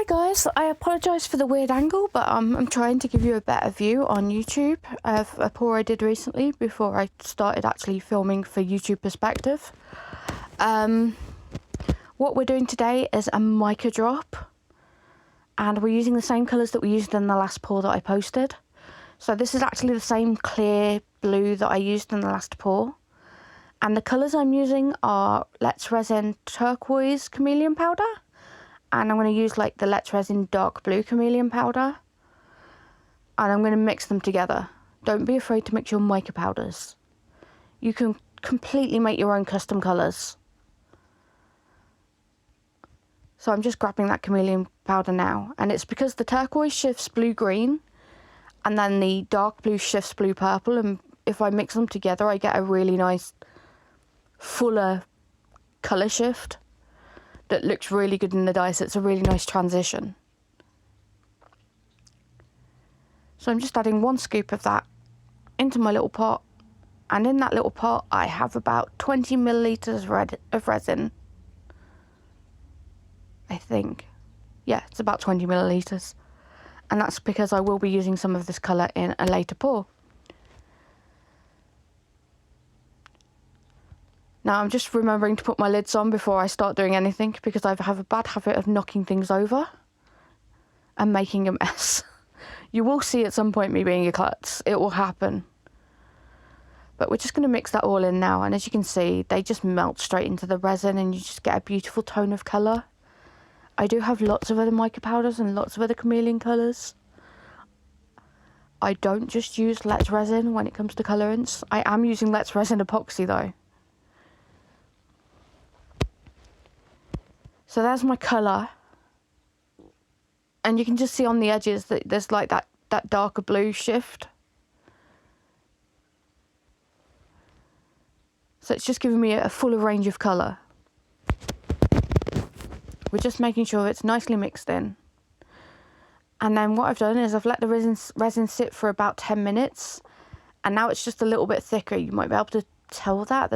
guys, I apologise for the weird angle, but I'm trying to give you a better view on YouTube of a pour I did recently before I started actually filming for YouTube perspective. What we're doing today is a mica drop, and we're using the same colours that we used in the last pour that I posted. So this is actually the same clear blue that I used in the last pour, and the colours I'm using are Let's Resin turquoise chameleon powder, and I'm going to use like the Let's Resin dark blue chameleon powder, and I'm going to mix them together. Don't be afraid to mix your mica powders. You can completely make your own custom colours. So I'm just grabbing that chameleon powder now, and it's because the turquoise shifts blue-green, and then the dark blue shifts blue-purple, and if I mix them together I get a really nice fuller colour shift that looks really good in the dice. It's a really nice transition. So I'm just adding 1 scoop of that into my little pot, and in that little pot I have about 20 millilitres of resin. I think. Yeah, it's about 20 millilitres. And that's because I will be using some of this colour in a later pour. Now I'm just remembering to put my lids on before I start doing anything, because I have a bad habit of knocking things over and making a mess. You will see at some point me being a klutz. It will happen. But we're just going to mix that all in now, and as you can see, they just melt straight into the resin and you just get a beautiful tone of colour. I do have lots of other mica powders and lots of other chameleon colours. I don't just use Let's Resin when it comes to colourants. I am using Let's Resin epoxy though. So there's my colour, and you can just see on the edges that there's like that darker blue shift. So it's just giving me a fuller range of colour. We're just making sure it's nicely mixed in. And then what I've done is I've let the resin sit for about 10 minutes, and now it's just a little bit thicker. You might be able to tell that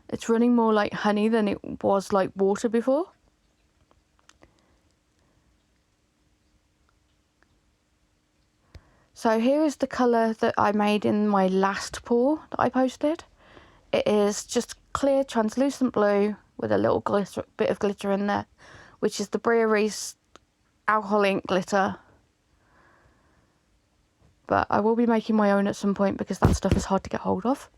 it's running more like honey than it was like water before. So here is the colour that I made in my last pour that I posted. It is just clear translucent blue with a little bit of glitter in there, which is the Brewery's alcohol ink glitter. But I will be making my own at some point because that stuff is hard to get hold of.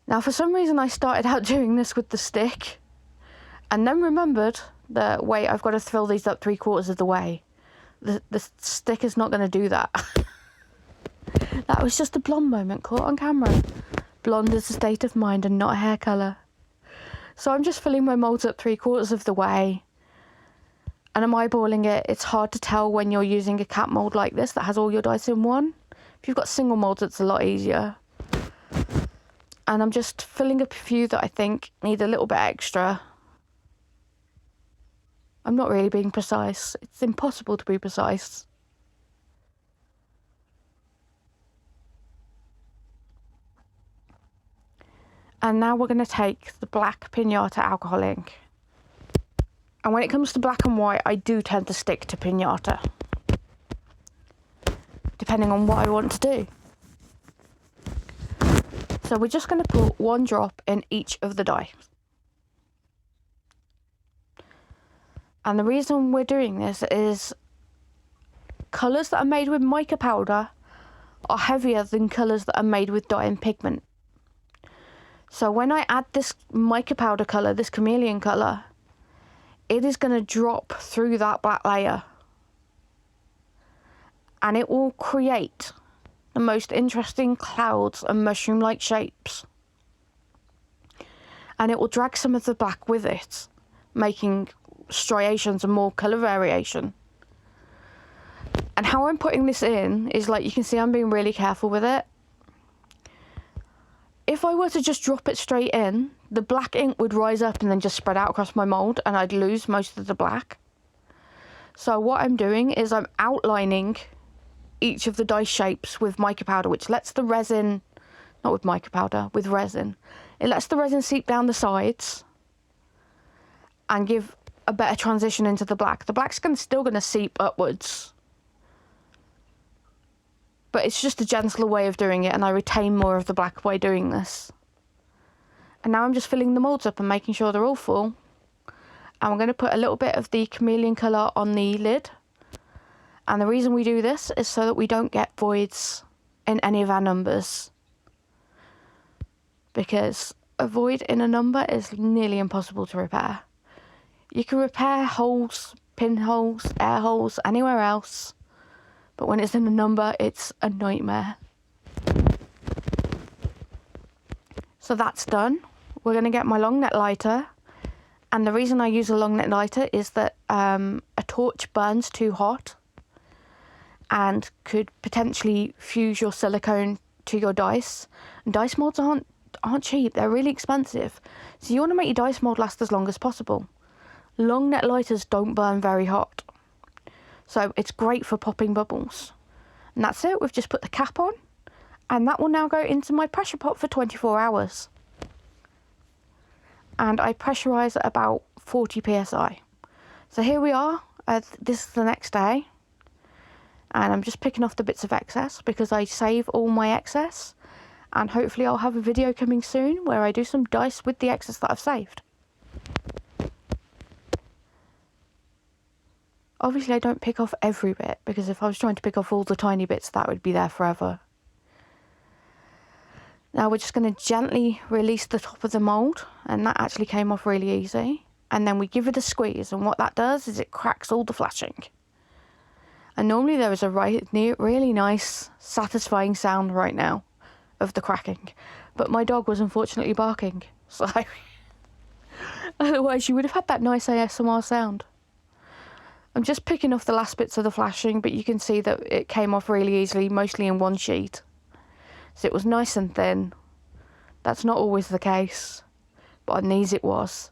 Now for some reason I started out doing this with the stick, and then remembered that, wait, I've got to fill these up 3/4 of the way. The stick is not going to do that. That was just a blonde moment caught on camera. Blonde is a state of mind and not a hair colour. So I'm just filling my moulds up 3/4 of the way, and I'm eyeballing it. It's hard to tell when you're using a cap mould like this that has all your dice in one. If you've got single moulds, it's a lot easier. And I'm just filling up a few that I think need a little bit extra. I'm not really being precise. It's impossible to be precise. And now we're going to take the black Pinata alcohol ink. And when it comes to black and white, I do tend to stick to Pinata, depending on what I want to do. So we're just going to put 1 drop in each of the die. And the reason we're doing this is colours that are made with mica powder are heavier than colours that are made with dye and pigment. So when I add this mica powder colour, this chameleon colour, it is going to drop through that black layer, and it will create the most interesting clouds and mushroom-like shapes. And it will drag some of the black with it, making striations and more colour variation. And how I'm putting this in is, like, you can see I'm being really careful with it. If I were to just drop it straight in, the black ink would rise up and then just spread out across my mould, and I'd lose most of the black. So what I'm doing is I'm outlining each of the dice shapes with mica powder, which lets the resin, not with mica powder, with resin. It lets the resin seep down the sides, and give a better transition into the black. The black's still going to seep upwards, but it's just a gentler way of doing it, and I retain more of the black by doing this. And now I'm just filling the moulds up and making sure they're all full. And we're going to put a little bit of the chameleon colour on the lid. And the reason we do this is so that we don't get voids in any of our numbers, because a void in a number is nearly impossible to repair. You can repair holes, pinholes, air holes, anywhere else, but when it's in a number, it's a nightmare. So that's done. We're going to get my long neck lighter, and the reason I use a long neck lighter is that a torch burns too hot and could potentially fuse your silicone to your dice. And dice molds aren't cheap, they're really expensive. So you want to make your dice mold last as long as possible. Long neck lighters don't burn very hot, so it's great for popping bubbles. And that's it, we've just put the cap on, and that will now go into my pressure pot for 24 hours. And I pressurise at about 40 psi. So here we are, this is the next day. And I'm just picking off the bits of excess because I save all my excess, and hopefully I'll have a video coming soon where I do some dice with the excess that I've saved. Obviously I don't pick off every bit, because if I was trying to pick off all the tiny bits, that would be there forever. Now we're just going to gently release the top of the mould, and that actually came off really easy. And then we give it a squeeze, and what that does is it cracks all the flashing. And normally there is a really nice, satisfying sound right now of the cracking. But my dog was unfortunately barking, so otherwise you would have had that nice ASMR sound. I'm just picking off the last bits of the flashing, but you can see that it came off really easily, mostly in one sheet. So it was nice and thin. That's not always the case, but on these it was.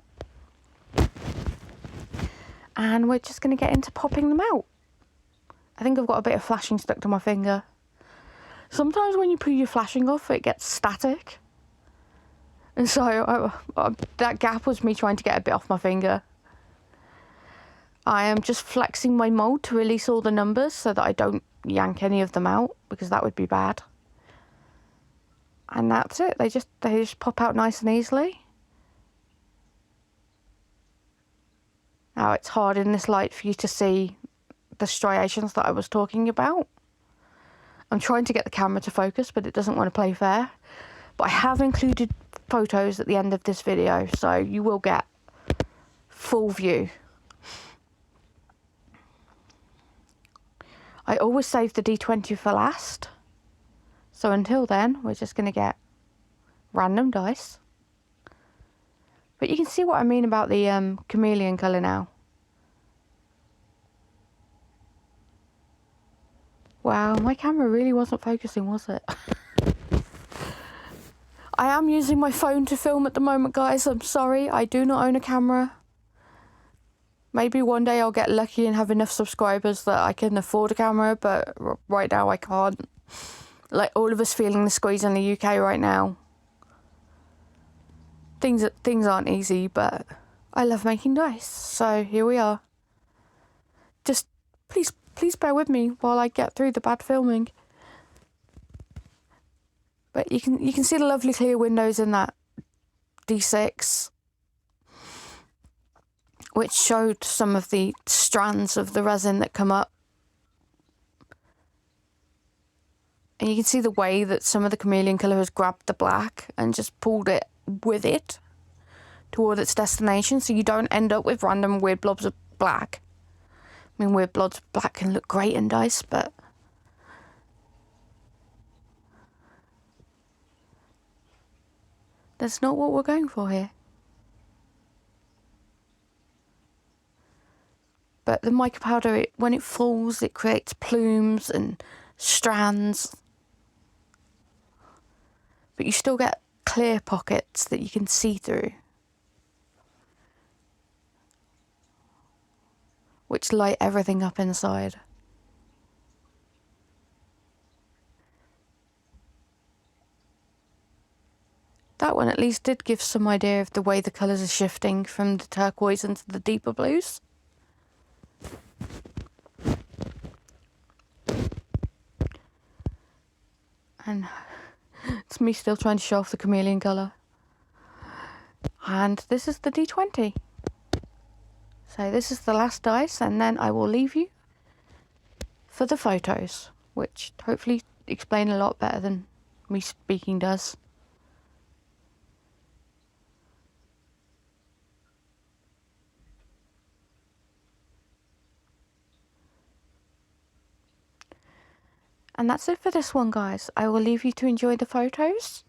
And we're just going to get into popping them out. I think I've got a bit of flashing stuck to my finger. Sometimes when you put your flashing off, it gets static. And so that gap was me trying to get a bit off my finger. I am just flexing my mould to release all the numbers so that I don't yank any of them out, because that would be bad. And that's it. They just pop out nice and easily. Now it's hard in this light for you to see the striations that I was talking about. I'm trying to get the camera to focus, but it doesn't want to play fair. But I have included photos at the end of this video, so you will get full view. I always save the D20 for last. So until then, we're just going to get random dice. But you can see what I mean about the chameleon colour now. Wow, my camera really wasn't focusing, was it? I am using my phone to film at the moment, guys. I'm sorry, I do not own a camera. Maybe one day I'll get lucky and have enough subscribers that I can afford a camera, but right now I can't. Like all of us feeling the squeeze in the UK right now. Things aren't easy, but I love making dice, so here we are. Just please bear with me while I get through the bad filming. But you can see the lovely clear windows in that D6, which showed some of the strands of the resin that come up. And you can see the way that some of the chameleon colour has grabbed the black and just pulled it with it toward its destination, so you don't end up with random weird blobs of black. I mean, weird blobs of black can look great in dice, but that's not what we're going for here. But the mica powder, when it falls, it creates plumes and strands. But you still get clear pockets that you can see through, which light everything up inside. That that one at least did give some idea of the way the colours are shifting from the turquoise into the deeper blues. And it's me still trying to show off the chameleon colour. And this is the D20. So this is the last dice, and then I will leave you for the photos, which hopefully explain a lot better than me speaking does. And that's it for this one, guys. I will leave you to enjoy the photos,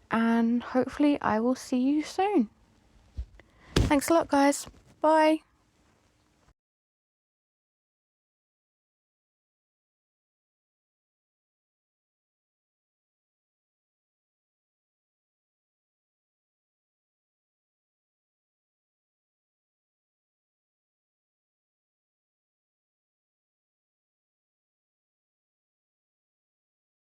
and hopefully I will see you soon. Thanks a lot, guys. Bye.